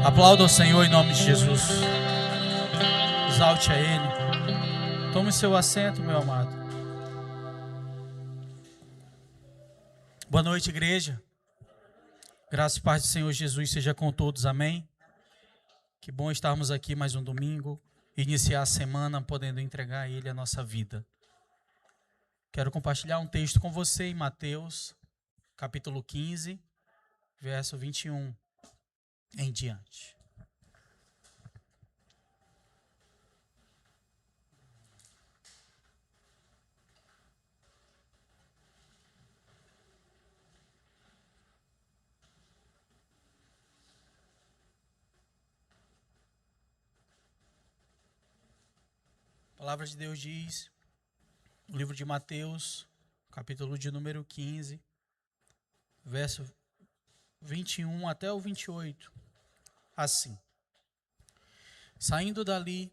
Aplauda o Senhor em nome de Jesus. Exalte a Ele. Tome seu assento, meu amado. Boa noite, igreja. Graça e paz do Senhor Jesus seja com todos, amém? Que bom estarmos aqui mais um domingo, iniciar a semana podendo entregar a Ele a nossa vida. Quero compartilhar um texto com você em Mateus, capítulo 15, verso 21 em diante. A palavra de Deus diz, no livro de Mateus, capítulo de número 15, verso 21 até o 28, assim. Saindo dali,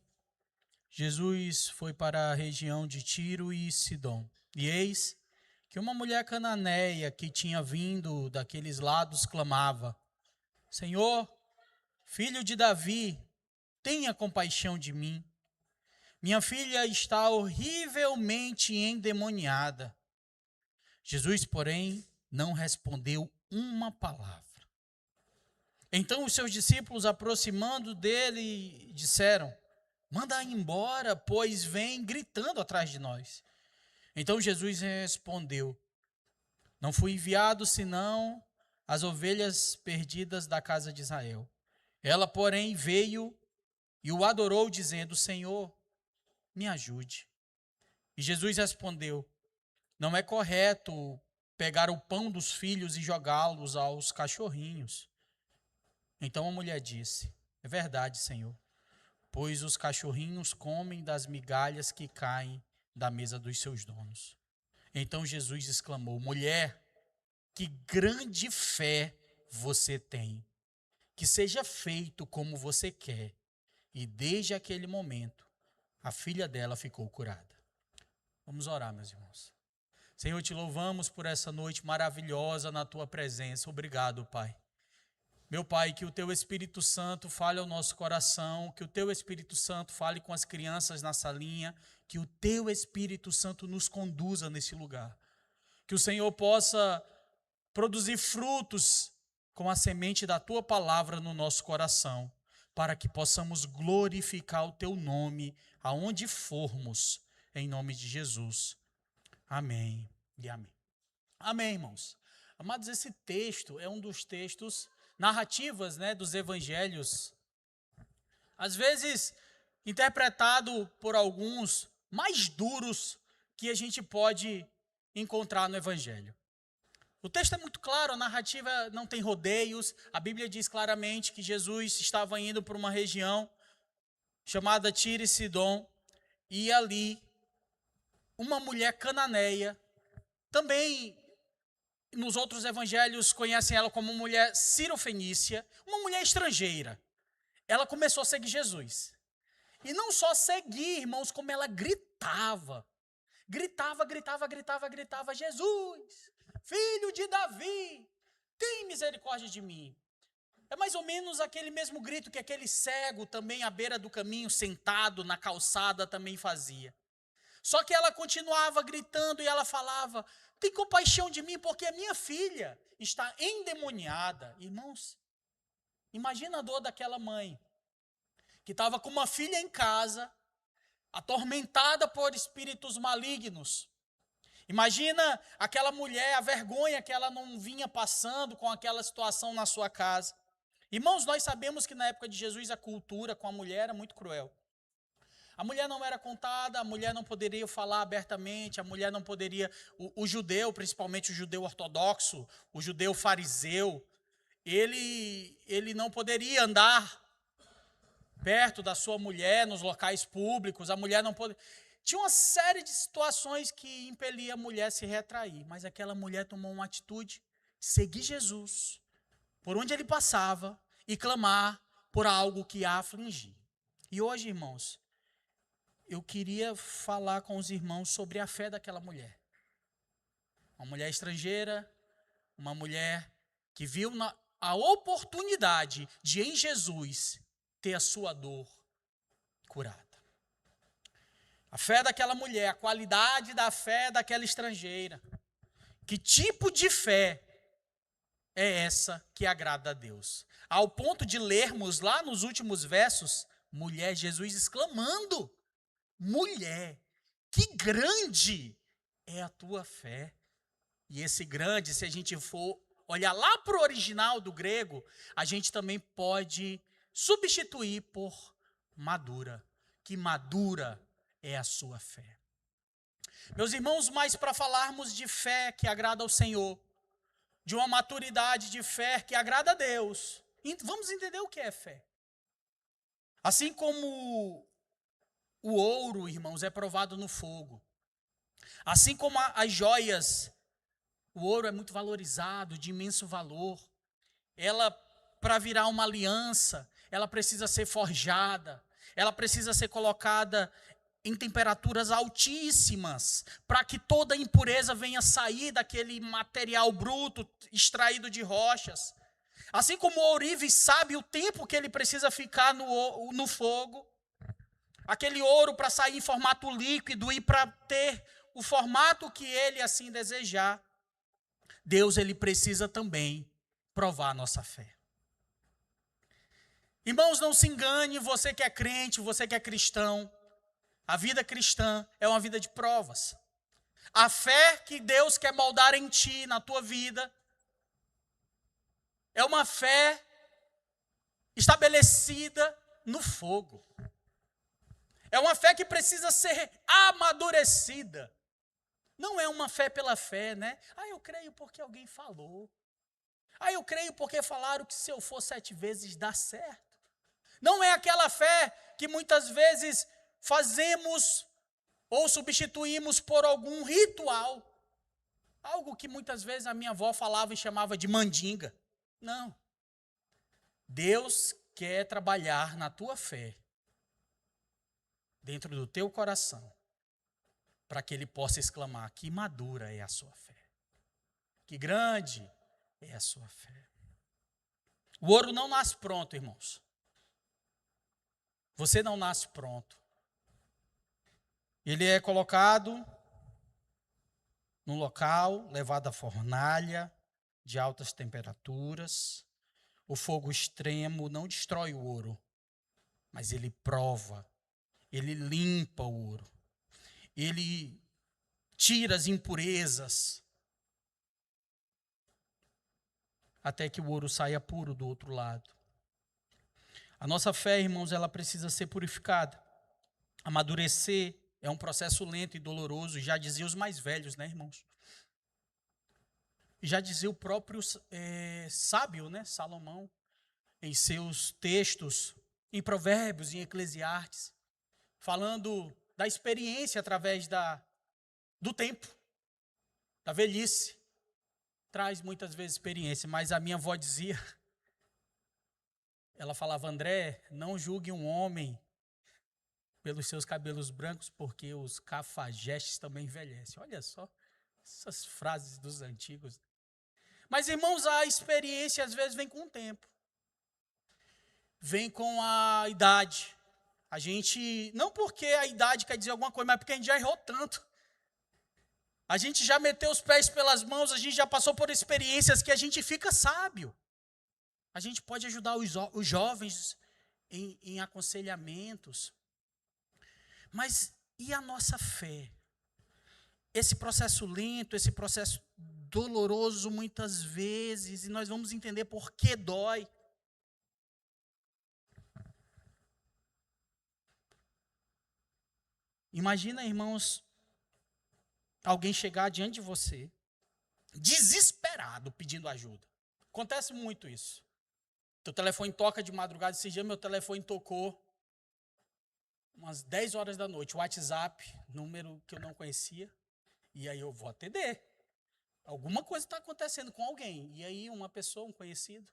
Jesus foi para a região de Tiro e Sidom. E eis que uma mulher cananeia que tinha vindo daqueles lados clamava: Senhor, filho de Davi, tenha compaixão de mim. Minha filha está horrivelmente endemoniada. Jesus, porém, não respondeu uma palavra. Então os seus discípulos, aproximando dele, disseram: Manda embora, pois vem gritando atrás de nós. Então Jesus respondeu: Não fui enviado senão as ovelhas perdidas da casa de Israel. Ela, porém, veio e o adorou, dizendo: Senhor, me ajude. E Jesus respondeu: Não é correto pegar o pão dos filhos e jogá-los aos cachorrinhos. Então a mulher disse: É verdade, Senhor, pois os cachorrinhos comem das migalhas que caem da mesa dos seus donos. Então Jesus exclamou: Mulher, que grande fé você tem, que seja feito como você quer. E desde aquele momento, a filha dela ficou curada. Vamos orar, meus irmãos. Senhor, te louvamos por essa noite maravilhosa na tua presença. Obrigado, Pai. Meu Pai, que o teu Espírito Santo fale ao nosso coração, que o teu Espírito Santo fale com as crianças na salinha, que o teu Espírito Santo nos conduza nesse lugar. Que o Senhor possa produzir frutos com a semente da tua palavra no nosso coração, para que possamos glorificar o teu nome aonde formos, em nome de Jesus. Amém e amém. Amém, irmãos. Amados, esse texto é um dos textos narrativas, dos evangelhos, às vezes interpretado por alguns mais duros que a gente pode encontrar no evangelho. O texto é muito claro, a narrativa não tem rodeios, a Bíblia diz claramente que Jesus estava indo para uma região chamada Tiro e Sidom, e ali uma mulher cananeia, também nos outros evangelhos conhecem ela como mulher cirofenícia, uma mulher estrangeira. Ela começou a seguir Jesus. E não só seguir, irmãos, como ela gritava. Gritava: Jesus, filho de Davi, tem misericórdia de mim. É mais ou menos aquele mesmo grito que aquele cego também à beira do caminho, sentado na calçada, também fazia. Só que ela continuava gritando e ela falava: tem compaixão de mim porque a minha filha está endemoniada. Irmãos, imagina a dor daquela mãe que estava com uma filha em casa, atormentada por espíritos malignos. Imagina aquela mulher, a vergonha que ela não vinha passando com aquela situação na sua casa. Irmãos, nós sabemos que na época de Jesus a cultura com a mulher era muito cruel. A mulher não era contada, a mulher não poderia falar abertamente, a mulher não poderia, o judeu, principalmente o judeu ortodoxo, o judeu fariseu, ele não poderia andar perto da sua mulher nos locais públicos, a mulher não poderia. Tinha uma série de situações que impelia a mulher a se retrair, mas aquela mulher tomou uma atitude, seguir Jesus, por onde ele passava, e clamar por algo que a afligia. E hoje, irmãos, eu queria falar com os irmãos sobre a fé daquela mulher. Uma mulher estrangeira, uma mulher que viu a oportunidade de, em Jesus, ter a sua dor curada. A fé daquela mulher, a qualidade da fé daquela estrangeira. Que tipo de fé é essa que agrada a Deus? Ao ponto de lermos lá nos últimos versos, mulher, Jesus exclamando, mulher, que grande é a tua fé. E esse grande, se a gente for olhar lá para o original do grego, a gente também pode substituir por madura. Que madura é a sua fé. Meus irmãos, mas para falarmos de fé que agrada ao Senhor, de uma maturidade de fé que agrada a Deus, vamos entender o que é fé. Assim como o ouro, irmãos, é provado no fogo, assim como as joias, o ouro é muito valorizado, de imenso valor. Ela, para virar uma aliança, ela precisa ser forjada, ela precisa ser colocada em temperaturas altíssimas, para que toda impureza venha sair daquele material bruto, extraído de rochas. Assim como o ourive sabe o tempo que ele precisa ficar no fogo, aquele ouro para sair em formato líquido e para ter o formato que ele assim desejar, Deus ele precisa também provar a nossa fé. Irmãos, não se engane, você que é crente, você que é cristão, a vida cristã é uma vida de provas. A fé que Deus quer moldar em ti, na tua vida, é uma fé estabelecida no fogo. É uma fé que precisa ser amadurecida. Não é uma fé pela fé, né? Eu creio porque alguém falou. Eu creio porque falaram que se eu for 7 vezes dá certo. Não é aquela fé que muitas vezes fazemos ou substituímos por algum ritual. Algo que muitas vezes a minha avó falava e chamava de mandinga. Não. Deus quer trabalhar na tua fé, dentro do teu coração, para que ele possa exclamar, que madura é a sua fé. Que grande é a sua fé. O ouro não nasce pronto, irmãos. Você não nasce pronto. Ele é colocado num local, levado à fornalha de altas temperaturas. O fogo extremo não destrói o ouro, mas ele prova, ele limpa o ouro. Ele tira as impurezas, até que o ouro saia puro do outro lado. A nossa fé, irmãos, ela precisa ser purificada. Amadurecer é um processo lento e doloroso, já diziam os mais velhos, né, irmãos? Já dizia o próprio sábio, né, Salomão, em seus textos, em Provérbios, em Eclesiastes, falando da experiência através do tempo, da velhice. Traz muitas vezes experiência, mas a minha avó dizia, ela falava, André, não julgue um homem pelos seus cabelos brancos, porque os cafajestes também envelhecem. Olha só, essas frases dos antigos. Mas, irmãos, a experiência às vezes vem com o tempo. Vem com a idade. A gente, não porque a idade quer dizer alguma coisa, mas porque a gente já errou tanto. A gente já meteu os pés pelas mãos, a gente já passou por experiências que a gente fica sábio. A gente pode ajudar os jovens em aconselhamentos. Mas e a nossa fé? Esse processo lento, esse processo doloroso muitas vezes, e nós vamos entender por que dói. Imagina, irmãos, alguém chegar diante de você, desesperado, pedindo ajuda. Acontece muito isso. Teu telefone toca de madrugada, esse dia meu telefone tocou umas 10 horas da noite, WhatsApp, número que eu não conhecia, e aí eu vou atender. Alguma coisa está acontecendo com alguém. E aí uma pessoa, um conhecido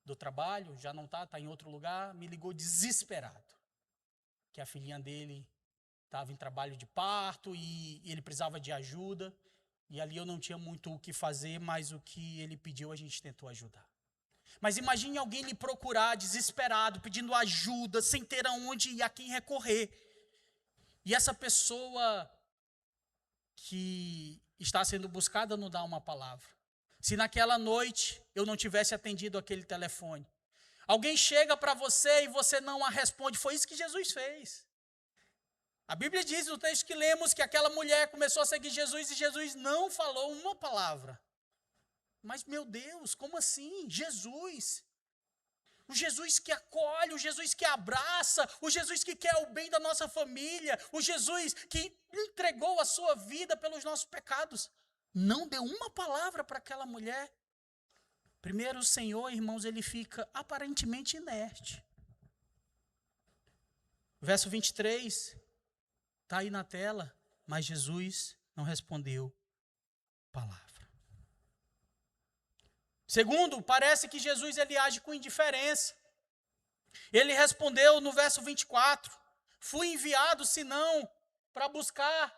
do trabalho, já não está em outro lugar, me ligou desesperado. Que a filhinha dele estava em trabalho de parto e ele precisava de ajuda. E ali eu não tinha muito o que fazer, mas o que ele pediu a gente tentou ajudar. Mas imagine alguém lhe procurar, desesperado, pedindo ajuda, sem ter aonde e a quem recorrer. E essa pessoa que está sendo buscada não dá uma palavra. Se naquela noite eu não tivesse atendido aquele telefone, alguém chega para você e você não a responde. Foi isso que Jesus fez. A Bíblia diz no texto que lemos que aquela mulher começou a seguir Jesus e Jesus não falou uma palavra. Mas, meu Deus, como assim? Jesus, o Jesus que acolhe, o Jesus que abraça, o Jesus que quer o bem da nossa família, o Jesus que entregou a sua vida pelos nossos pecados, não deu uma palavra para aquela mulher. Primeiro, o Senhor, irmãos, ele fica aparentemente inerte. Verso 23, está aí na tela, mas Jesus não respondeu palavra. Segundo, parece que Jesus ele age com indiferença. Ele respondeu no verso 24, fui enviado senão para buscar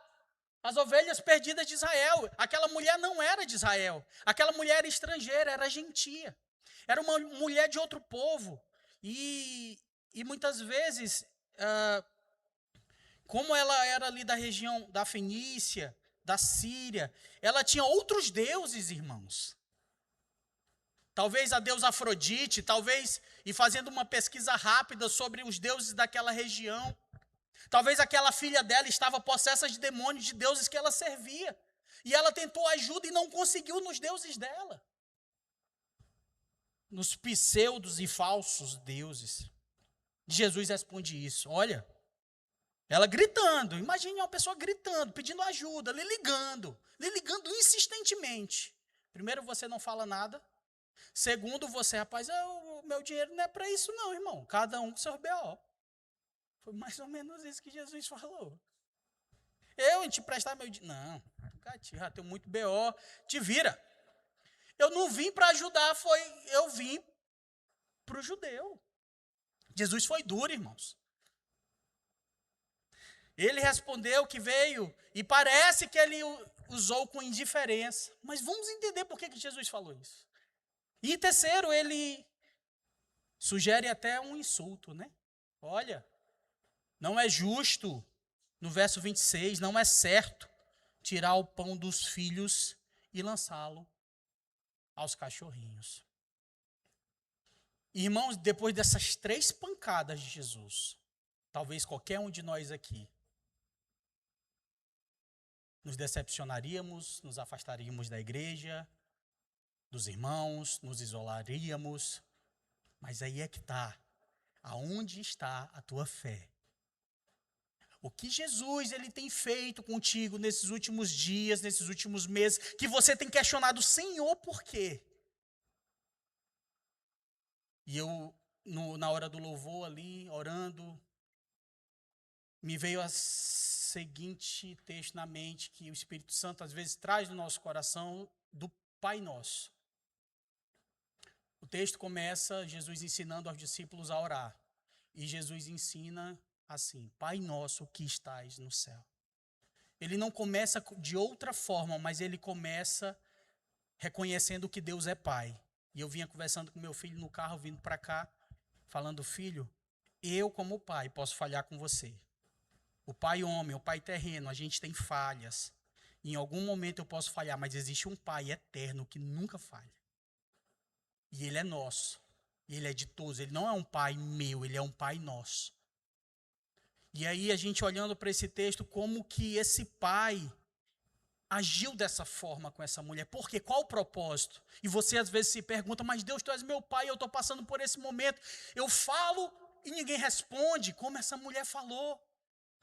as ovelhas perdidas de Israel. Aquela mulher não era de Israel, aquela mulher era estrangeira, era gentia, era uma mulher de outro povo. E muitas vezes, como ela era ali da região da Fenícia, da Síria, ela tinha outros deuses, irmãos. Talvez a deusa Afrodite, talvez, e fazendo uma pesquisa rápida sobre os deuses daquela região, talvez aquela filha dela estava possessa de demônios de deuses que ela servia. E ela tentou ajuda e não conseguiu nos deuses dela. Nos pseudos e falsos deuses. Jesus responde isso. Olha, ela gritando, imagine uma pessoa gritando, pedindo ajuda, lhe ligando insistentemente. Primeiro, você não fala nada. Segundo, você, rapaz, o meu dinheiro não é para isso não, irmão. Cada um com seus B.O. Foi mais ou menos isso que Jesus falou. Eu te prestar meu dinheiro. Não, já tenho muito B.O. Te vira. Eu não vim para ajudar, eu vim para o judeu. Jesus foi duro, irmãos. Ele respondeu que veio, e parece que ele usou com indiferença. Mas vamos entender por que Jesus falou isso. E terceiro, ele sugere até um insulto, né? Olha, não é justo, no verso 26, não é certo tirar o pão dos filhos e lançá-lo aos cachorrinhos. Irmãos, depois dessas 3 pancadas de Jesus, talvez qualquer um de nós aqui, nos decepcionaríamos, nos afastaríamos da igreja, dos irmãos, nos isolaríamos. Mas aí é que está. Aonde está a tua fé? O que Jesus ele tem feito contigo nesses últimos dias, nesses últimos meses, que você tem questionado, Senhor, por quê? E eu, na hora do louvor ali, orando, me veio a seguinte texto na mente, que o Espírito Santo às vezes traz no nosso coração, do Pai Nosso. O texto começa Jesus ensinando aos discípulos a orar. E Jesus ensina assim, Pai Nosso que estais no céu. Ele não começa de outra forma, mas ele começa reconhecendo que Deus é Pai. E eu vinha conversando com meu filho no carro, vindo para cá, falando, filho, eu como pai posso falhar com você. O pai homem, o pai terreno, a gente tem falhas. Em algum momento eu posso falhar, mas existe um Pai eterno que nunca falha. E ele é nosso. E ele é de todos. Ele não é um pai meu, ele é um pai nosso. E aí a gente olhando para esse texto, como que esse pai agiu dessa forma com essa mulher. Por quê? Qual o propósito? E você às vezes se pergunta, mas Deus, tu és meu pai, eu estou passando por esse momento. Eu falo e ninguém responde, como essa mulher falou.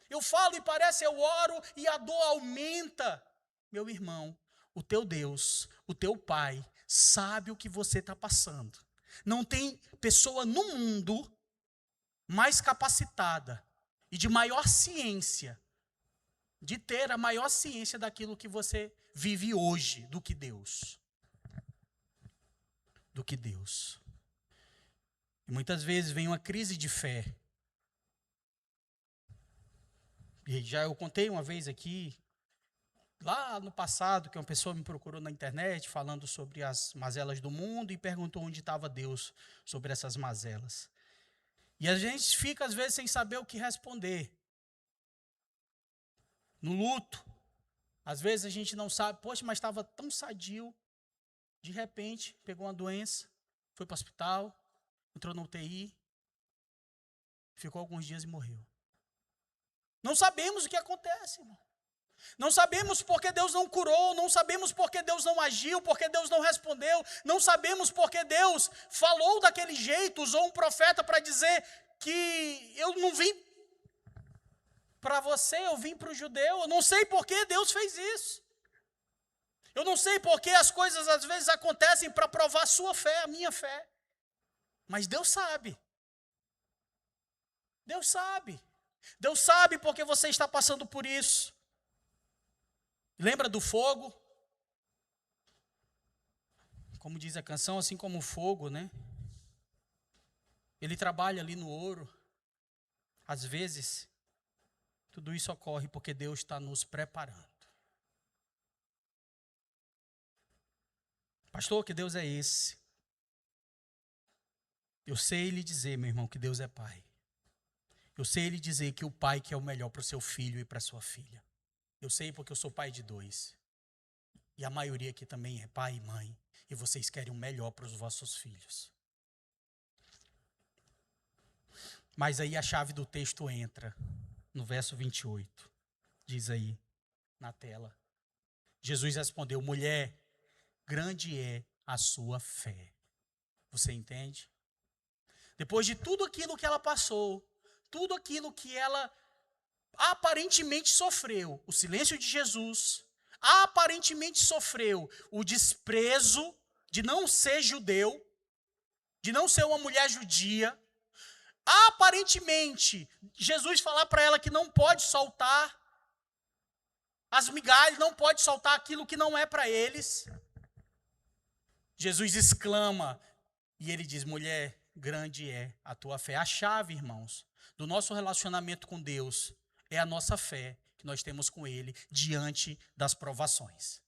Eu falo e parece, eu oro e a dor aumenta. Meu irmão, o teu Deus, o teu pai, sabe o que você está passando. Não tem pessoa no mundo mais capacitada e de maior ciência, de ter a maior ciência daquilo que você vive hoje, do que Deus. Do que Deus. E muitas vezes vem uma crise de fé. E já eu contei uma vez aqui, Lá no passado, que uma pessoa me procurou na internet falando sobre as mazelas do mundo e perguntou onde estava Deus sobre essas mazelas. E a gente fica, às vezes, sem saber o que responder. No luto, às vezes a gente não sabe, poxa, mas estava tão sadio, de repente pegou uma doença, foi para o hospital, entrou na UTI, ficou alguns dias e morreu. Não sabemos o que acontece, irmão. Não sabemos porque Deus não curou, não sabemos porque Deus não agiu, porque Deus não respondeu, não sabemos porque Deus falou daquele jeito, usou um profeta para dizer que eu não vim para você, eu vim para o judeu. Eu não sei porque Deus fez isso. Eu não sei porque as coisas às vezes acontecem para provar a sua fé, a minha fé. Mas Deus sabe. Deus sabe. Deus sabe porque você está passando por isso. Lembra do fogo? Como diz a canção, assim como o fogo, né? Ele trabalha ali no ouro. Às vezes, tudo isso ocorre porque Deus está nos preparando. Pastor, que Deus é esse? Eu sei lhe dizer, meu irmão, que Deus é Pai. Eu sei lhe dizer que o Pai que é o melhor para o seu filho e para a sua filha. Eu sei porque eu sou pai de 2. E a maioria aqui também é pai e mãe. E vocês querem o melhor para os vossos filhos. Mas aí a chave do texto entra no verso 28. Diz aí na tela. Jesus respondeu: mulher, grande é a sua fé. Você entende? Depois de tudo aquilo que ela passou, tudo aquilo que ela aparentemente sofreu, o silêncio de Jesus, aparentemente sofreu o desprezo de não ser judeu, de não ser uma mulher judia, aparentemente Jesus falar para ela que não pode soltar as migalhas, não pode soltar aquilo que não é para eles. Jesus exclama e ele diz: mulher, grande é a tua fé. A chave, irmãos, do nosso relacionamento com Deus é a nossa fé que nós temos com Ele diante das provações.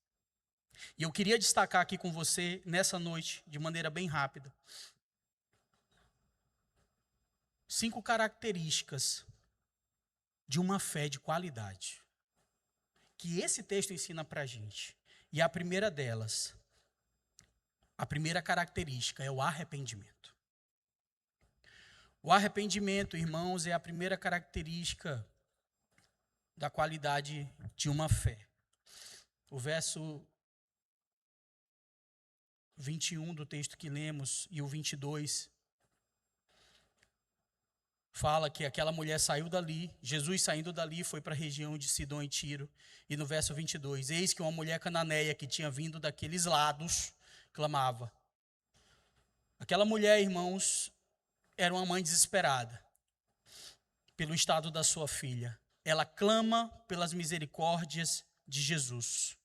E eu queria destacar aqui com você, nessa noite, de maneira bem rápida, 5 características de uma fé de qualidade, que esse texto ensina para a gente. E a primeira delas, a primeira característica é o arrependimento. O arrependimento, irmãos, é a primeira característica da qualidade de uma fé. O verso 21 do texto que lemos e o 22 fala que aquela mulher saiu dali, Jesus saindo dali foi para a região de Sidom e Tiro. E no verso 22, eis que uma mulher cananeia que tinha vindo daqueles lados clamava. Aquela mulher, irmãos, era uma mãe desesperada pelo estado da sua filha. Ela clama pelas misericórdias de Jesus.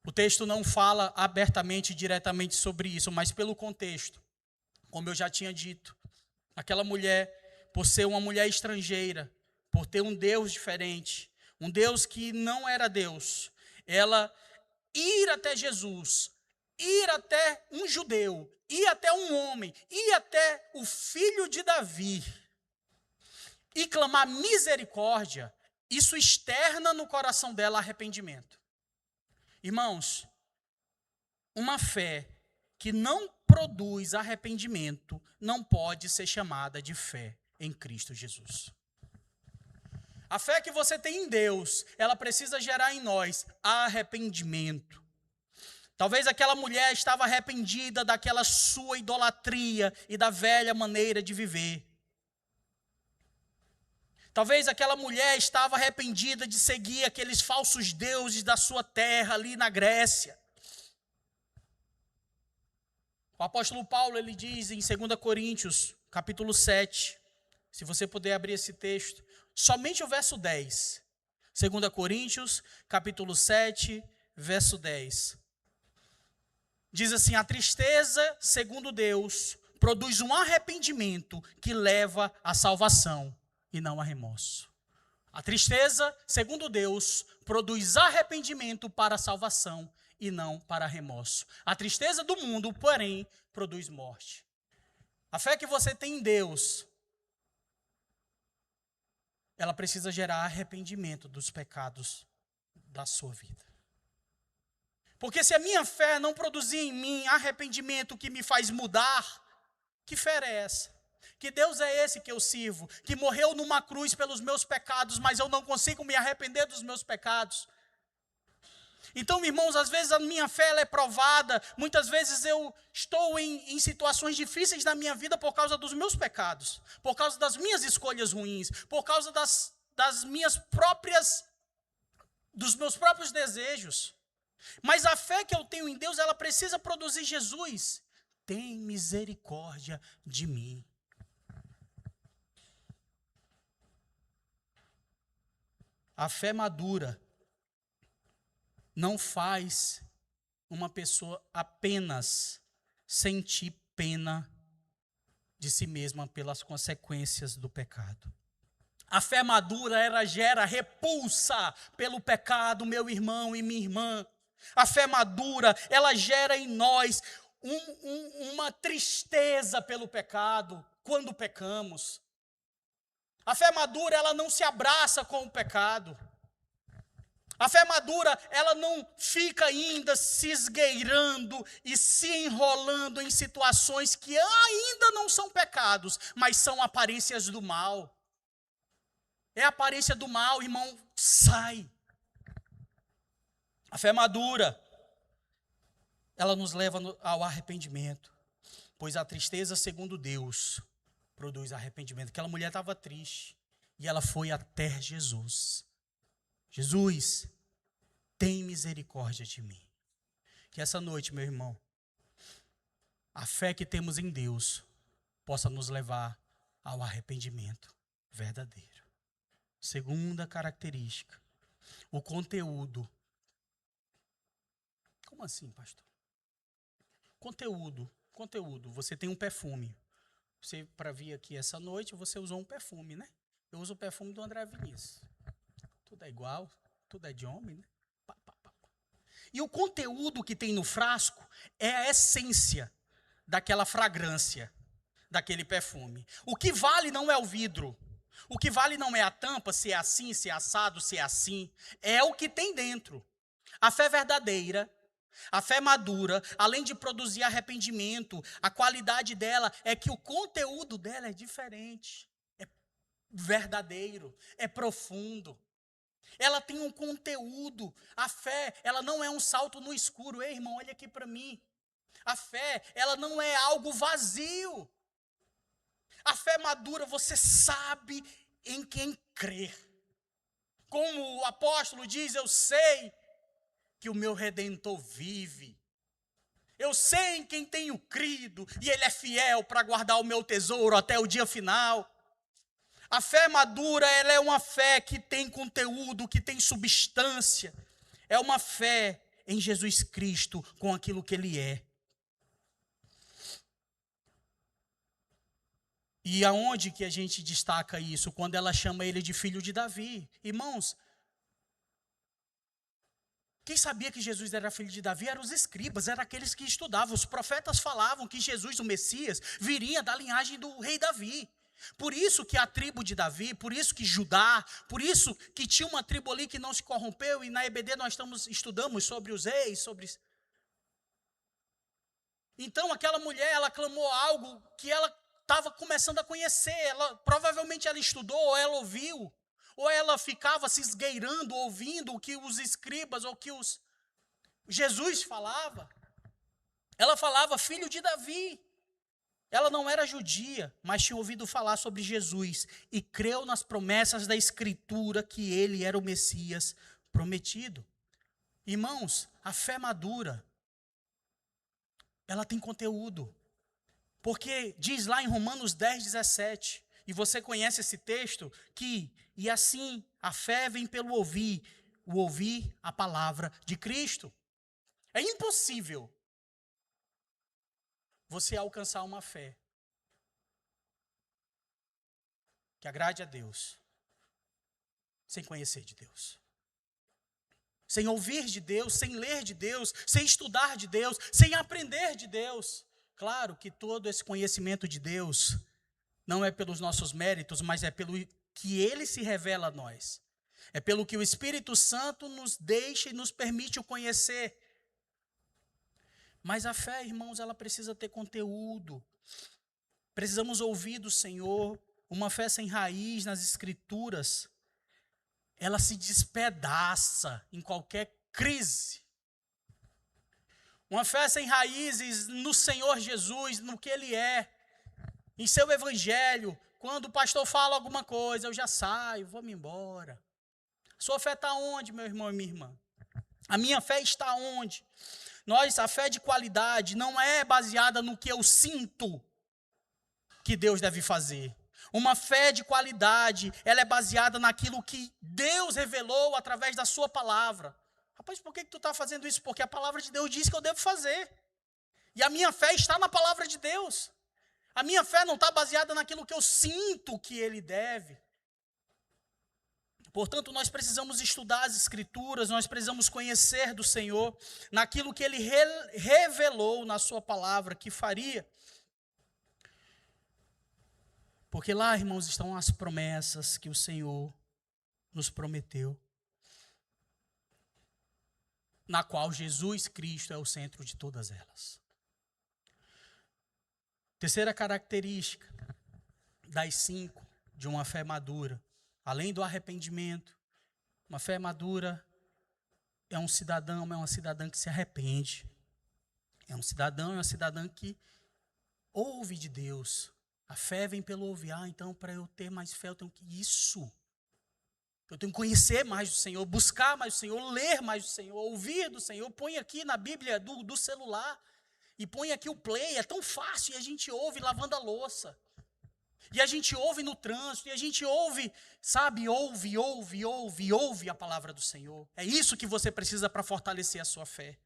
O texto não fala abertamente, diretamente sobre isso, mas pelo contexto, como eu já tinha dito, aquela mulher, por ser uma mulher estrangeira, por ter um Deus diferente, um Deus que não era Deus, ela ir até Jesus, ir até um judeu, ir até um homem, ir até o filho de Davi, e clamar misericórdia, isso externa no coração dela arrependimento. Irmãos, uma fé que não produz arrependimento não pode ser chamada de fé em Cristo Jesus. A fé que você tem em Deus, ela precisa gerar em nós arrependimento. Talvez aquela mulher estava arrependida daquela sua idolatria e da velha maneira de viver. Talvez aquela mulher estava arrependida de seguir aqueles falsos deuses da sua terra ali na Grécia. O apóstolo Paulo, ele diz em 2 Coríntios, capítulo 7, se você puder abrir esse texto, somente o verso 10. 2 Coríntios, capítulo 7, verso 10. Diz assim: a tristeza, segundo Deus, produz um arrependimento que leva à salvação e não a remorso. A tristeza, segundo Deus, produz arrependimento para a salvação e não para remorso. A tristeza do mundo, porém, produz morte. A fé que você tem em Deus, ela precisa gerar arrependimento dos pecados da sua vida. Porque se a minha fé não produzir em mim arrependimento que me faz mudar, que fé é essa? Que Deus é esse que eu sirvo, que morreu numa cruz pelos meus pecados, mas eu não consigo me arrepender dos meus pecados. Então, irmãos, às vezes a minha fé ela é provada, muitas vezes eu estou em situações difíceis na minha vida por causa dos meus pecados, por causa das minhas escolhas ruins, por causa das minhas próprias, dos meus próprios desejos. Mas a fé que eu tenho em Deus, ela precisa produzir Jesus. Tem misericórdia de mim. A fé madura não faz uma pessoa apenas sentir pena de si mesma pelas consequências do pecado. A fé madura, ela gera repulsa pelo pecado, meu irmão e minha irmã. A fé madura, ela gera em nós uma tristeza pelo pecado, quando pecamos. A fé madura, ela não se abraça com o pecado. A fé madura, ela não fica ainda se esgueirando e se enrolando em situações que ainda não são pecados, mas são aparências do mal. É a aparência do mal, irmão, sai. A fé madura, ela nos leva ao arrependimento, pois a tristeza, segundo Deus, produz arrependimento. Aquela mulher estava triste e ela foi até Jesus. Jesus, tem misericórdia de mim. Que essa noite, meu irmão, a fé que temos em Deus possa nos levar ao arrependimento verdadeiro. Segunda característica, o conteúdo. Como assim, pastor? Conteúdo. Você tem um perfume. Você, para vir aqui essa noite, você usou um perfume, né? Eu uso o perfume do André Vinícius. Tudo é igual, tudo é de homem, né? E o conteúdo que tem no frasco é a essência daquela fragrância, daquele perfume. O que vale não é o vidro. O que vale não é a tampa, se é assim, se é assado, se é assim. É o que tem dentro. A fé verdadeira, a fé madura, além de produzir arrependimento, a qualidade dela é que o conteúdo dela é diferente. É verdadeiro, é profundo. Ela tem um conteúdo. A fé, ela não é um salto no escuro. Ei, irmão, olha aqui para mim. A fé, ela não é algo vazio. A fé madura, você sabe em quem crer. Como o apóstolo diz, eu sei que o meu Redentor vive. Eu sei em quem tenho crido, e Ele é fiel para guardar o meu tesouro até o dia final. A fé madura, ela é uma fé que tem conteúdo, que tem substância. É uma fé em Jesus Cristo com aquilo que Ele é. E aonde que a gente destaca isso? Quando ela chama Ele de filho de Davi. Irmãos, quem sabia que Jesus era filho de Davi eram os escribas, eram aqueles que estudavam. Os profetas falavam que Jesus, o Messias, viria da linhagem do rei Davi. Por isso que a tribo de Davi, por isso que Judá, por isso que tinha uma tribo ali que não se corrompeu, e na EBD nós estudamos sobre os reis, Então aquela mulher, ela clamou algo que ela estava começando a conhecer, provavelmente ela estudou, ou ela ouviu, ou ela ficava se esgueirando, ouvindo o que os escribas, ou que Jesus falava. Ela falava, filho de Davi. Ela não era judia, mas tinha ouvido falar sobre Jesus e creu nas promessas da Escritura que ele era o Messias prometido. Irmãos, a fé madura, ela tem conteúdo. Porque diz lá em Romanos 10:17, e você conhece esse texto, e assim a fé vem pelo ouvir a palavra de Cristo. É impossível você alcançar uma fé que agrade a Deus sem conhecer de Deus. Sem ouvir de Deus, sem ler de Deus, sem estudar de Deus, sem aprender de Deus. Claro que todo esse conhecimento de Deus não é pelos nossos méritos, mas é pelo que Ele se revela a nós. É pelo que o Espírito Santo nos deixa e nos permite o conhecer. Mas a fé, irmãos, ela precisa ter conteúdo. Precisamos ouvir do Senhor. Uma fé sem raiz nas Escrituras, ela se despedaça em qualquer crise. Uma fé sem raízes no Senhor Jesus, no que Ele é, em seu Evangelho. Quando o pastor fala alguma coisa, eu já saio, vou me embora. Sua fé está onde, meu irmão e minha irmã? A minha fé está onde? A fé de qualidade não é baseada no que eu sinto que Deus deve fazer. Uma fé de qualidade, ela é baseada naquilo que Deus revelou através da sua palavra. Rapaz, por que tu está fazendo isso? Porque a palavra de Deus diz que eu devo fazer. E a minha fé está na palavra de Deus. A minha fé não está baseada naquilo que eu sinto que Ele deve. Portanto, nós precisamos estudar as Escrituras, nós precisamos conhecer do Senhor, naquilo que Ele revelou na sua palavra que faria. Porque lá, irmãos, estão as promessas que o Senhor nos prometeu, na qual Jesus Cristo é o centro de todas elas. Terceira característica das 5 de uma fé madura, além do arrependimento, uma fé madura é um cidadão, é uma cidadã que se arrepende. É um cidadão, é uma cidadã que ouve de Deus. A fé vem pelo ouvir. Então para eu ter mais fé, eu tenho que eu tenho que conhecer mais do Senhor, buscar mais do Senhor, ler mais do Senhor, ouvir do Senhor. Põe aqui na Bíblia do celular e põe aqui o play. É tão fácil e a gente ouve lavando a louça. E a gente ouve no trânsito, e a gente ouve, sabe, ouve a palavra do Senhor. É isso que você precisa para fortalecer a sua fé.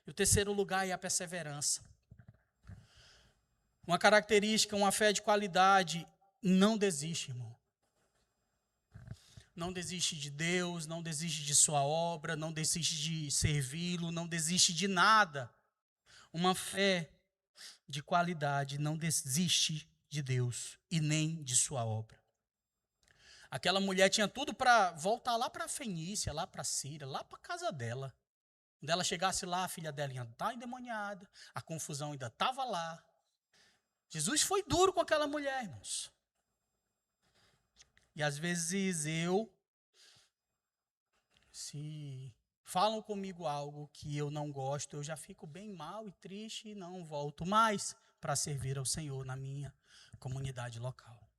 E o terceiro lugar é a perseverança. Uma característica, uma fé de qualidade, não desiste, irmão. Não desiste de Deus, não desiste de sua obra, não desiste de servi-lo, não desiste de nada. Uma fé de qualidade não desiste de Deus e nem de sua obra. Aquela mulher tinha tudo para voltar lá para a Fenícia, lá para a Síria, lá para a casa dela. Quando ela chegasse lá, a filha dela ainda estava endemoniada, a confusão ainda estava lá. Jesus foi duro com aquela mulher, irmãos. E às vezes se falam comigo algo que eu não gosto, eu já fico bem mal e triste e não volto mais para servir ao Senhor na minha comunidade local.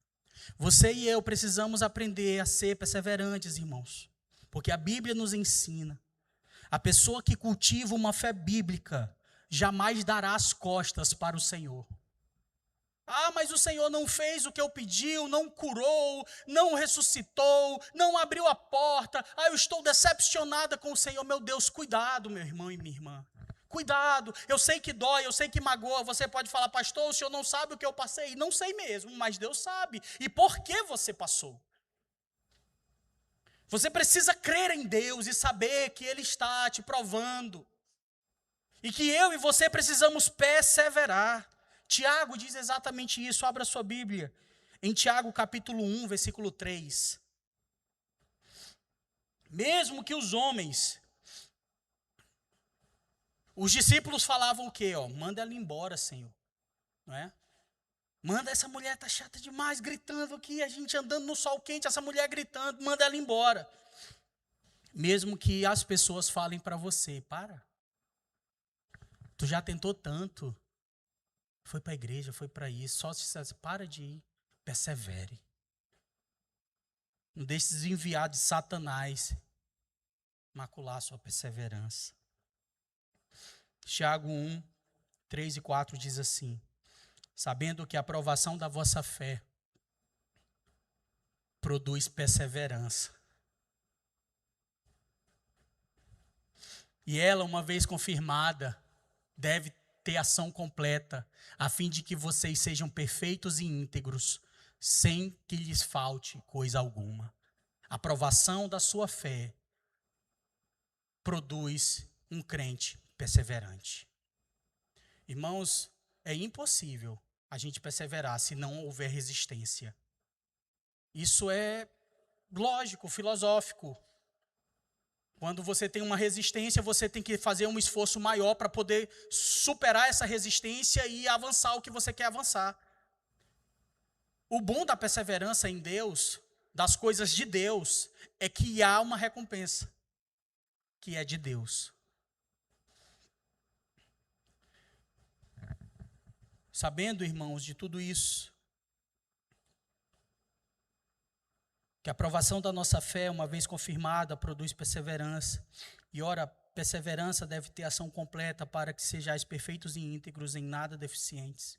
Você e eu precisamos aprender a ser perseverantes, irmãos, porque a Bíblia nos ensina. A pessoa que cultiva uma fé bíblica jamais dará as costas para o Senhor. Ah, mas o Senhor não fez o que eu pedi, não curou, não ressuscitou, não abriu a porta. Ah, eu estou decepcionada com o Senhor. Meu Deus, cuidado, meu irmão e minha irmã. Cuidado, eu sei que dói, eu sei que magoa. Você pode falar, pastor, o senhor não sabe o que eu passei. Não sei mesmo, mas Deus sabe. E por que você passou? Você precisa crer em Deus e saber que Ele está te provando. E que eu e você precisamos perseverar. Tiago diz exatamente isso. Abra sua Bíblia. Em Tiago capítulo 1, versículo 3. Mesmo que os homens... Os discípulos falavam o quê? Manda ela embora, Senhor. Não é? Manda, essa mulher, tá chata demais, gritando aqui, a gente andando no sol quente, essa mulher gritando, manda ela embora. Mesmo que as pessoas falem para você, para. Tu já tentou tanto. Foi para a igreja, foi para isso, só se para de ir, persevere. Não deixe se enviar de Satanás macular a sua perseverança. Tiago 1, 3 e 4 diz assim: sabendo que a aprovação da vossa fé produz perseverança. E ela, uma vez confirmada, deve ter ação completa, a fim de que vocês sejam perfeitos e íntegros, sem que lhes falte coisa alguma. A provação da sua fé produz um crente perseverante. Irmãos, é impossível a gente perseverar se não houver resistência. Isso é lógico, filosófico. Quando você tem uma resistência, você tem que fazer um esforço maior para poder superar essa resistência e avançar o que você quer avançar. O bom da perseverança em Deus, das coisas de Deus, é que há uma recompensa, que é de Deus. Sabendo, irmãos, de tudo isso, que a aprovação da nossa fé, uma vez confirmada, produz perseverança. E ora, perseverança deve ter ação completa para que sejais perfeitos e íntegros, em nada deficientes.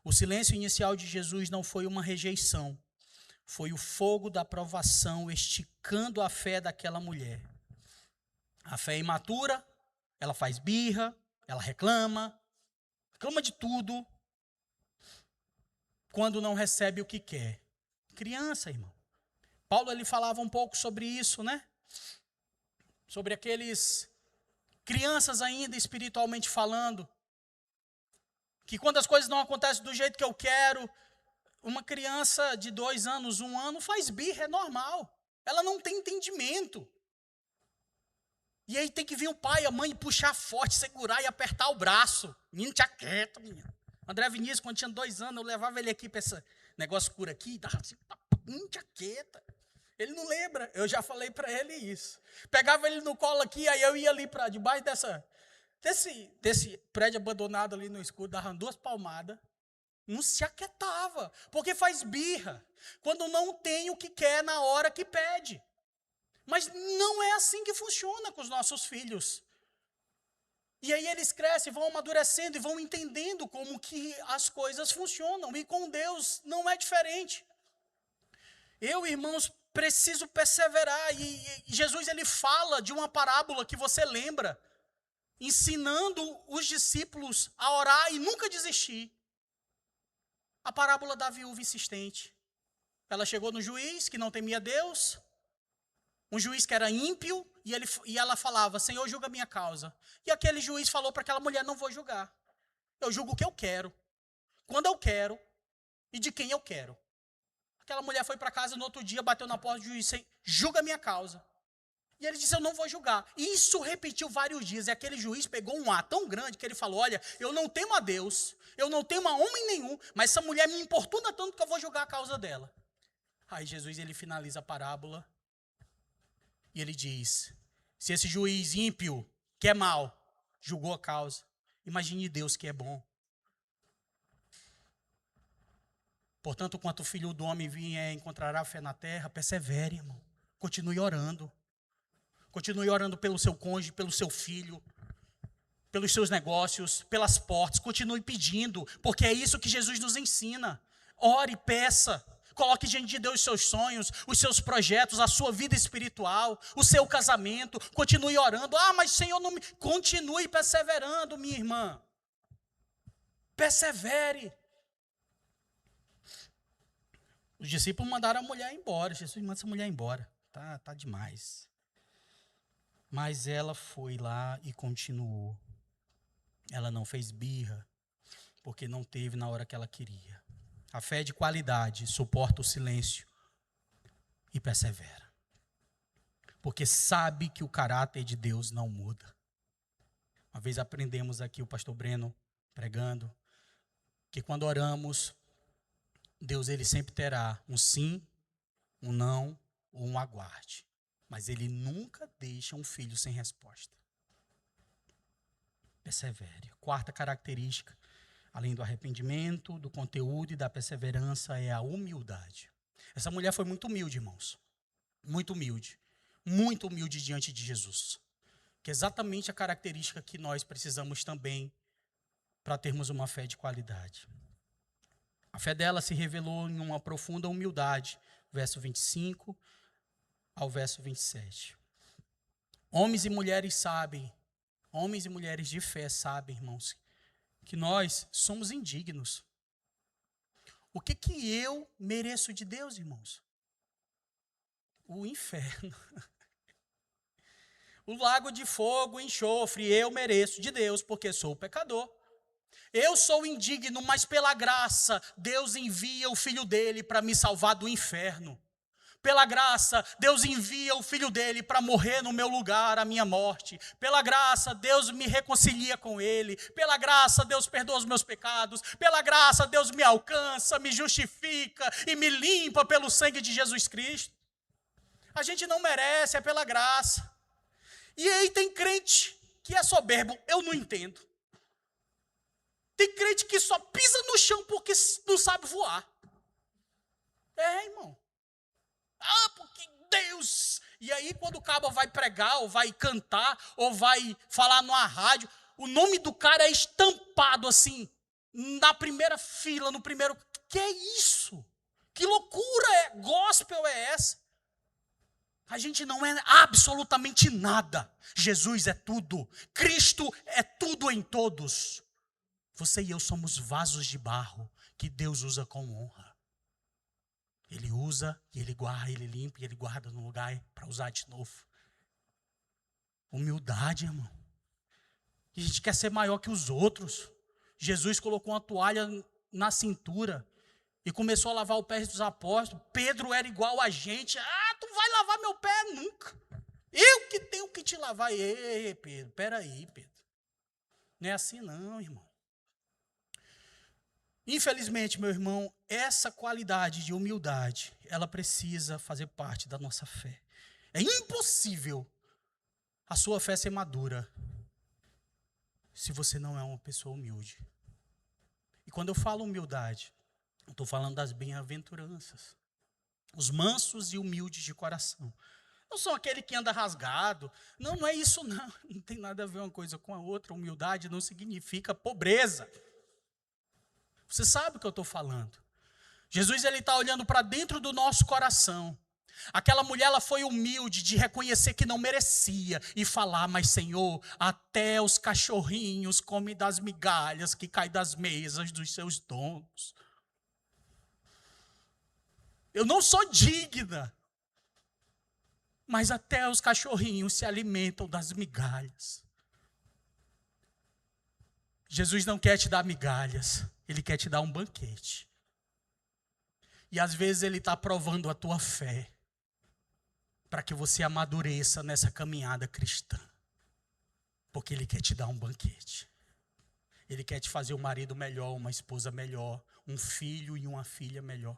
O silêncio inicial de Jesus não foi uma rejeição, foi o fogo da aprovação esticando a fé daquela mulher. A fé é imatura, ela faz birra, ela reclama de tudo, quando não recebe o que quer. Criança, irmão. Paulo ele falava um pouco sobre isso, né? Sobre aqueles crianças ainda espiritualmente falando, que quando as coisas não acontecem do jeito que eu quero, uma criança de 2 anos, 1 ano, faz birra, é normal. Ela não tem entendimento. E aí tem que vir o pai e a mãe puxar forte, segurar e apertar o braço. Menino, te aquieta, menino. André Vinícius, quando tinha 2 anos, eu levava ele aqui para esse negócio cura aqui, e dava assim, menino, te aquieta. Ele não lembra, eu já falei para ele isso. Pegava ele no colo aqui, aí eu ia ali para debaixo desse prédio abandonado ali no escuro, dava 2 palmadas, não se aquietava, porque faz birra, quando não tem o que quer na hora que pede. Mas não é assim que funciona com os nossos filhos. E aí eles crescem, vão amadurecendo e vão entendendo como que as coisas funcionam. E com Deus não é diferente. Eu, irmãos, preciso perseverar. E Jesus ele fala de uma parábola que você lembra, ensinando os discípulos a orar e nunca desistir. A parábola da viúva insistente. Ela chegou no juiz que não temia Deus, um juiz que era ímpio, e ela falava, Senhor, julga a minha causa. E aquele juiz falou para aquela mulher, não vou julgar. Eu julgo o que eu quero, quando eu quero e de quem eu quero. Aquela mulher foi para casa no outro dia, bateu na porta do juiz, julga a minha causa. E ele disse, eu não vou julgar. E isso repetiu vários dias, e aquele juiz pegou um ar tão grande que ele falou, olha, eu não temo a Deus, eu não temo a homem nenhum, mas essa mulher me importuna tanto que eu vou julgar a causa dela. Aí Jesus ele finaliza a parábola, e ele diz, se esse juiz ímpio, que é mau, julgou a causa, imagine Deus que é bom. Portanto, quanto o Filho do Homem vier, encontrará fé na terra, persevere, irmão. Continue orando. Continue orando pelo seu cônjuge, pelo seu filho, pelos seus negócios, pelas portas. Continue pedindo, porque é isso que Jesus nos ensina. Ore, peça. Coloque diante de Deus os seus sonhos, os seus projetos, a sua vida espiritual, o seu casamento. Continue orando. Ah, mas Senhor, não me... Continue perseverando, minha irmã. Persevere. Os discípulos mandaram a mulher embora. Jesus manda essa mulher embora. Tá demais. Mas ela foi lá e continuou. Ela não fez birra, porque não teve na hora que ela queria. A fé de qualidade suporta o silêncio e persevera. Porque sabe que o caráter de Deus não muda. Uma vez aprendemos aqui, o pastor Breno pregando, que quando oramos, Deus ele sempre terá um sim, um não ou um aguarde. Mas ele nunca deixa um filho sem resposta. Persevere. Quarta característica, além do arrependimento, do conteúdo e da perseverança, é a humildade. Essa mulher foi muito humilde, irmãos. Muito humilde. Muito humilde diante de Jesus. Que é exatamente a característica que nós precisamos também para termos uma fé de qualidade. A fé dela se revelou em uma profunda humildade. Verso 25 ao verso 27. Homens e mulheres sabem, homens e mulheres de fé sabem, irmãos, que nós somos indignos. O que eu mereço de Deus, irmãos? O inferno. O lago de fogo, enxofre, eu mereço de Deus, porque sou pecador. Eu sou indigno, mas pela graça, Deus envia o Filho dele para me salvar do inferno. Pela graça, Deus envia o Filho dele para morrer no meu lugar, a minha morte. Pela graça, Deus me reconcilia com ele. Pela graça, Deus perdoa os meus pecados. Pela graça, Deus me alcança, me justifica e me limpa pelo sangue de Jesus Cristo. A gente não merece, é pela graça. E aí tem crente que é soberbo, eu não entendo. Tem crente que só pisa no chão porque não sabe voar. Irmão. Porque Deus... E aí quando o cabo vai pregar, ou vai cantar, ou vai falar numa rádio, o nome do cara é estampado assim, na primeira fila, no primeiro... Que é isso? Que loucura gospel é essa? A gente não é absolutamente nada. Jesus é tudo. Cristo é tudo em todos. Você e eu somos vasos de barro que Deus usa com honra. Ele usa, e ele guarda, ele limpa, e ele guarda no lugar para usar de novo. Humildade, irmão. A gente quer ser maior que os outros. Jesus colocou uma toalha na cintura e começou a lavar o pé dos apóstolos. Pedro era igual a gente. Tu vai lavar meu pé? Nunca. Eu que tenho que te lavar. Ei, Pedro, peraí, Pedro. Não é assim não, irmão. Infelizmente, meu irmão, essa qualidade de humildade, ela precisa fazer parte da nossa fé. É impossível a sua fé ser madura se você não é uma pessoa humilde. E quando eu falo humildade, eu estou falando das bem-aventuranças. Os mansos e humildes de coração. Não são aquele que anda rasgado. Não é isso não. Não tem nada a ver uma coisa com a outra. Humildade não significa pobreza. Você sabe o que eu estou falando. Jesus está olhando para dentro do nosso coração. Aquela mulher ela foi humilde de reconhecer que não merecia e falar, mas Senhor, até os cachorrinhos comem das migalhas que caem das mesas dos seus donos. Eu não sou digna, mas até os cachorrinhos se alimentam das migalhas. Jesus não quer te dar migalhas, Ele quer te dar um banquete. E às vezes Ele está provando a tua fé, para que você amadureça nessa caminhada cristã. Porque Ele quer te dar um banquete. Ele quer te fazer um marido melhor, uma esposa melhor, um filho e uma filha melhor,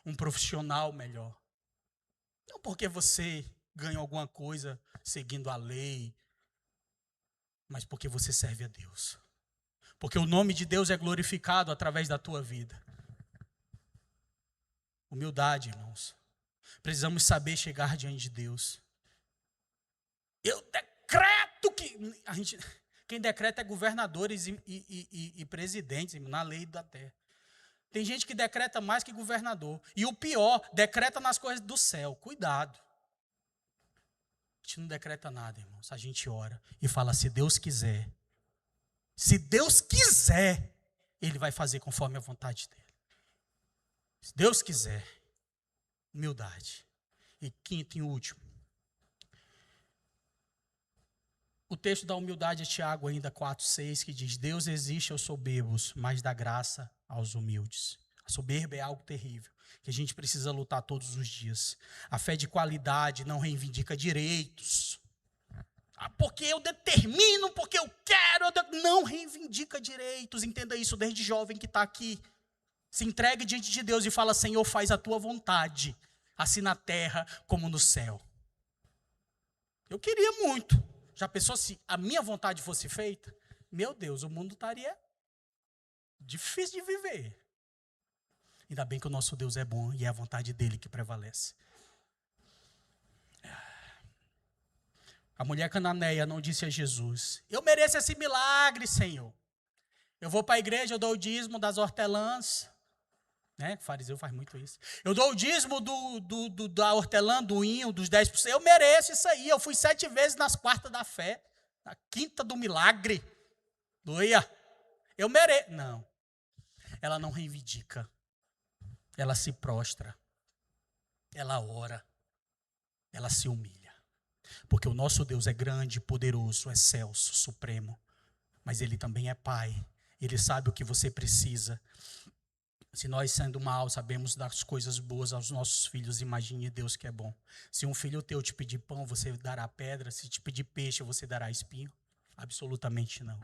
um profissional melhor. Não porque você ganha alguma coisa seguindo a lei, mas porque você serve a Deus. Porque o nome de Deus é glorificado através da tua vida. Humildade, irmãos. Precisamos saber chegar diante de Deus. Eu decreto que... quem decreta é governadores e presidentes na lei da terra. Tem gente que decreta mais que governador. E o pior, decreta nas coisas do céu. Cuidado. A gente não decreta nada, irmãos. A gente ora e fala, se Deus quiser, Ele vai fazer conforme a vontade dEle. Se Deus quiser, humildade. E quinto e último. O texto da humildade é Tiago ainda 4,6, que diz, Deus existe aos soberbos, mas dá graça aos humildes. A soberba é algo terrível, que a gente precisa lutar todos os dias. A fé de qualidade não reivindica direitos. Porque eu determino, porque eu quero, não reivindica direitos. Entenda isso desde jovem que está aqui. Se entregue diante de Deus e fala, Senhor, faz a tua vontade, assim na terra como no céu. Eu queria muito. Já pensou se a minha vontade fosse feita? Meu Deus, o mundo estaria difícil de viver. Ainda bem que o nosso Deus é bom e é a vontade dele que prevalece. A mulher cananeia não disse a Jesus, eu mereço esse milagre, Senhor. Eu vou para a igreja, eu dou o dízimo das hortelãs. Né? O fariseu faz muito isso. Eu dou o dízimo da hortelã, do inho, dos 10%. Eu mereço isso aí. Eu fui 7 vezes nas quartas da fé, na quinta do milagre. Doia. Eu mereço. Não. Ela não reivindica. Ela se prostra. Ela ora. ela se humilha. Porque o nosso Deus é grande, poderoso, excelso, supremo. Mas Ele também é Pai. Ele sabe o que você precisa. Se nós, sendo mal, sabemos das coisas boas aos nossos filhos, imagine Deus que é bom. Se um filho teu te pedir pão, você dará pedra. Se te pedir peixe, você dará espinho? Absolutamente não.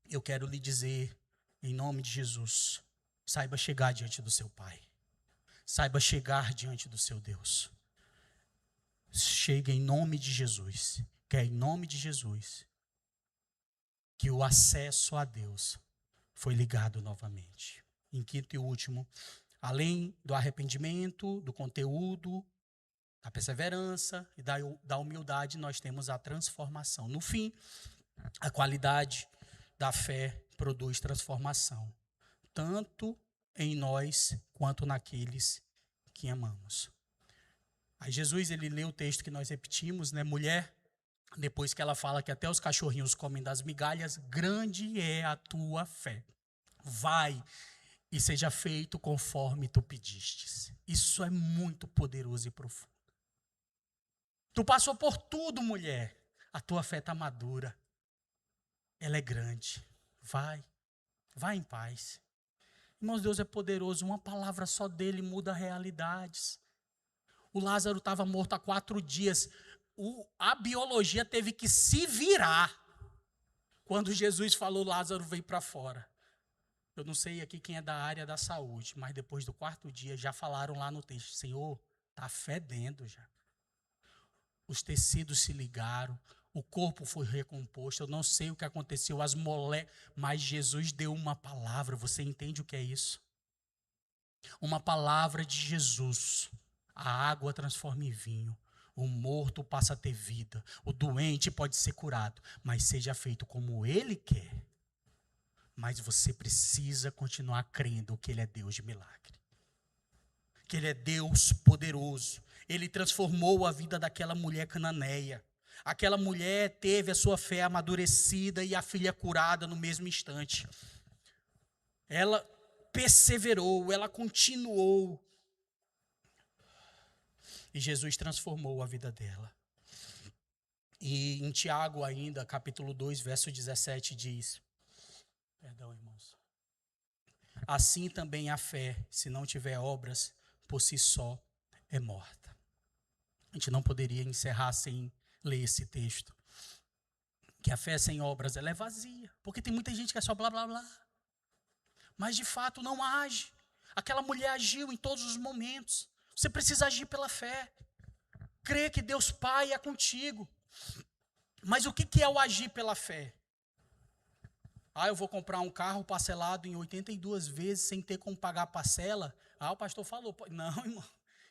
Eu quero lhe dizer, em nome de Jesus, saiba chegar diante do seu Pai. Saiba chegar diante do seu Deus. Chegue em nome de Jesus. Que é em nome de Jesus que o acesso a Deus foi ligado novamente. Em quinto e último, além do arrependimento, do conteúdo, da perseverança e da humildade, nós temos a transformação. No fim, a qualidade da fé produz transformação, tanto em nós quanto naqueles que amamos. Aí Jesus, ele lê o texto que nós repetimos, né? Mulher, depois que ela fala que até os cachorrinhos comem das migalhas, grande é a tua fé. Vai e seja feito conforme tu pedistes. Isso é muito poderoso e profundo. Tu passou por tudo, mulher. A tua fé está madura. Ela é grande. Vai em paz. Irmãos, Deus é poderoso. Uma palavra só dele muda realidades. O Lázaro estava morto há 4 dias. A biologia teve que se virar. Quando Jesus falou, Lázaro veio para fora. Eu não sei aqui quem é da área da saúde, mas depois do 4º dia já falaram lá no texto, Senhor, está fedendo já. Os tecidos se ligaram, o corpo foi recomposto, eu não sei o que aconteceu, mas Jesus deu uma palavra, você entende o que é isso? Uma palavra de Jesus, a água transforma em vinho, o morto passa a ter vida, o doente pode ser curado, mas seja feito como Ele quer. Mas você precisa continuar crendo que Ele é Deus de milagre. Que Ele é Deus poderoso. Ele transformou a vida daquela mulher cananeia. Aquela mulher teve a sua fé amadurecida e a filha curada no mesmo instante. Ela perseverou, ela continuou. E Jesus transformou a vida dela. E em Tiago ainda, capítulo 2, verso 17 diz... Perdão, irmãos. Assim também a fé, se não tiver obras, por si só é morta. A gente não poderia encerrar sem ler esse texto. Que a fé sem obras, ela é vazia. Porque tem muita gente que é só blá, blá, blá. Mas de fato não age. Aquela mulher agiu em todos os momentos. Você precisa agir pela fé. Crer que Deus Pai é contigo. Mas o que é o agir pela fé? Eu vou comprar um carro parcelado em 82 vezes sem ter como pagar a parcela. O pastor falou. Não, irmão.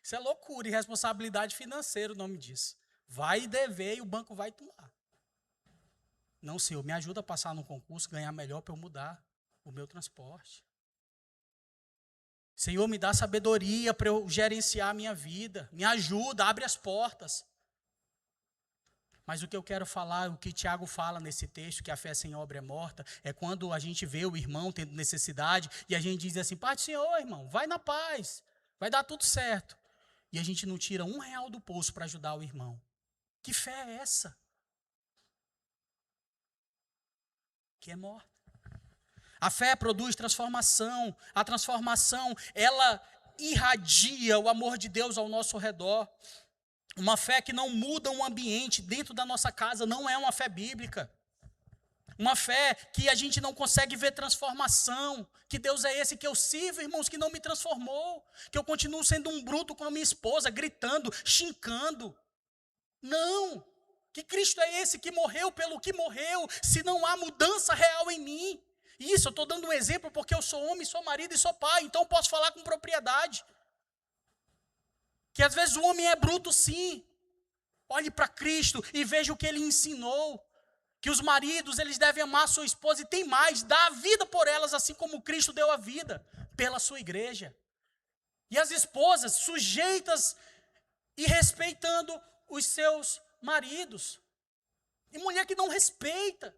Isso é loucura, irresponsabilidade financeira o nome disso. Vai dever e o banco vai tomar. Não, Senhor, me ajuda a passar no concurso, ganhar melhor para eu mudar o meu transporte. Senhor, me dá sabedoria para eu gerenciar a minha vida. Me ajuda, abre as portas. Mas o que eu quero falar, o que Tiago fala nesse texto, que a fé sem obra é morta, é quando a gente vê o irmão tendo necessidade e a gente diz assim, Pai do Senhor, irmão, vai na paz, vai dar tudo certo. E a gente não tira R$1 do bolso para ajudar o irmão. Que fé é essa? Que é morta. A fé produz transformação. A transformação, ela irradia o amor de Deus ao nosso redor. Uma fé que não muda um ambiente dentro da nossa casa não é uma fé bíblica. Uma fé que a gente não consegue ver transformação. Que Deus é esse que eu sirvo, irmãos, que não me transformou. Que eu continuo sendo um bruto com a minha esposa, gritando, xincando. Não. Que Cristo é esse que morreu pelo que morreu, se não há mudança real em mim. Isso, eu estou dando um exemplo porque eu sou homem, sou marido e sou pai, então eu posso falar com propriedade. Que às vezes o homem é bruto sim. Olhe para Cristo e veja o que ele ensinou. Que os maridos, eles devem amar a sua esposa e tem mais, dar a vida por elas, assim como Cristo deu a vida pela sua igreja. E as esposas sujeitas e respeitando os seus maridos. E mulher que não respeita.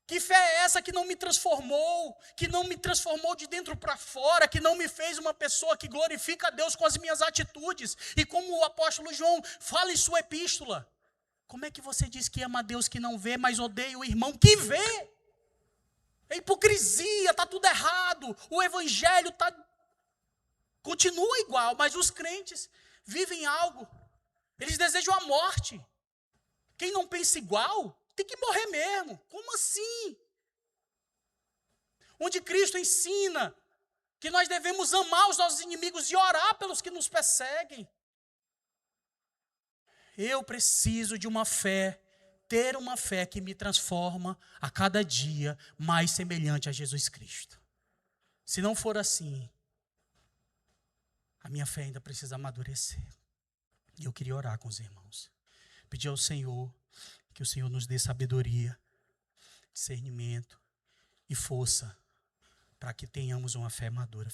Que fé é essa que não me transformou, que não me transformou de dentro para fora, que não me fez uma pessoa que glorifica a Deus com as minhas atitudes? E como o apóstolo João fala em sua epístola, como é que você diz que ama a Deus que não vê, mas odeia o irmão que vê? É hipocrisia, está tudo errado, o evangelho continua igual, mas os crentes vivem algo, eles desejam a morte. Quem não pensa igual, tem que morrer mesmo. Como assim? Onde Cristo ensina que nós devemos amar os nossos inimigos e orar pelos que nos perseguem. Eu preciso de uma fé, ter uma fé que me transforma a cada dia mais semelhante a Jesus Cristo. Se não for assim, a minha fé ainda precisa amadurecer. E eu queria orar com os irmãos. Pedir ao Senhor que o Senhor nos dê sabedoria, discernimento e força para que tenhamos uma fé madura.